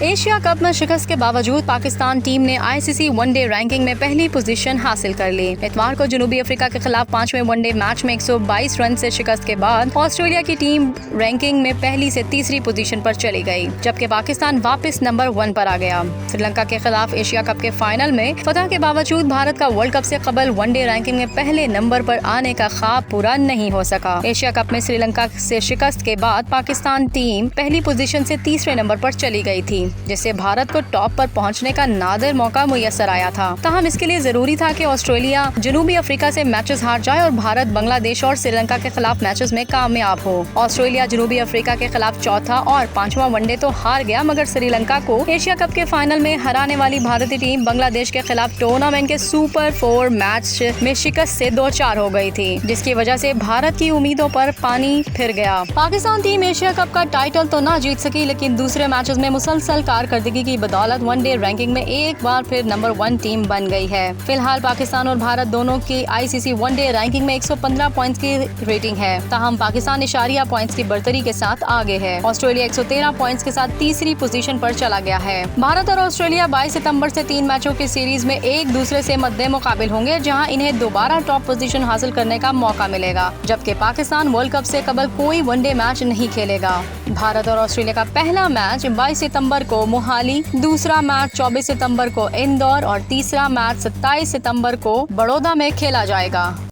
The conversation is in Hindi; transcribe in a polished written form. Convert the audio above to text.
एशिया कप में शिकस्त के बावजूद पाकिस्तान टीम ने आईसीसी वनडे रैंकिंग में पहली पोजीशन हासिल कर ली। इतवार को जनूबी अफ्रीका के खिलाफ 5वें वनडे मैच में 122 रन से शिकस्त के बाद ऑस्ट्रेलिया की टीम रैंकिंग में पहली से तीसरी पोजीशन पर चली गई, जबकि पाकिस्तान वापस नंबर 1 पर आ गया। श्रीलंका के खिलाफ एशिया कप के फाइनल में फतह के बावजूद भारत का वर्ल्ड कप से कबल वनडे रैंकिंग में पहले नंबर पर आने का ख्वाब पूरा नहीं हो सका। एशिया कप में श्रीलंका से शिकस्त के बाद पाकिस्तान टीम पहली पोजीशन से तीसरे नंबर पर चली गई थी, जिससे भारत को टॉप पर पहुंचने का नादिर मौका मुयस्सर आया था। ताहम इसके लिए जरूरी था कि ऑस्ट्रेलिया जनूबी अफ्रीका से मैचेस हार जाए और भारत बांग्लादेश और श्रीलंका के खिलाफ मैचेस में कामयाब हो। ऑस्ट्रेलिया जनूबी अफ्रीका के खिलाफ चौथा और 5वां वनडे तो हार गया, मगर श्रीलंका को एशिया कप के फाइनल में हराने वाली भारतीय टीम बांग्लादेश के खिलाफ टूर्नामेंट के सुपर 4 मैच में शिकस्त से 2-4 हो गई थी, जिसकी वजह से भारत की उम्मीदों पर पानी फिर गया। पाकिस्तान टीम एशिया कप का टाइटल तो ना जीत सकी, लेकिन दूसरे मैचेस में मुसलसल कारकर्दगी की बदौलत वनडे रैंकिंग में एक बार फिर नंबर 1 टीम बन गई है। फिलहाल पाकिस्तान और भारत दोनों की आईसीसी वनडे रैंकिंग में 115 पॉइंट्स की रेटिंग है। ताहम पाकिस्तान इशारिया पॉइंट्स की बढ़तरी के साथ आगे है। ऑस्ट्रेलिया 113 पॉइंट्स के साथ तीसरी पोजीशन पर चला गया है। भारत और ऑस्ट्रेलिया 22 सितंबर से 3 मैचों की सीरीज में एक दूसरे से मद्दे मुकाबिल होंगे, जहां इन्हें दोबारा टॉप पोजीशन हासिल करने का मौका मिलेगा, जबकि पाकिस्तान वर्ल्ड कप से कबल कोई वनडे मैच नहीं खेलेगा। भारत और ऑस्ट्रेलिया का पहला मैच 22 सितंबर को मोहाली, दूसरा मैच 24 सितंबर को इंदौर और तीसरा मैच 27 सितंबर को बड़ौदा में खेला जाएगा।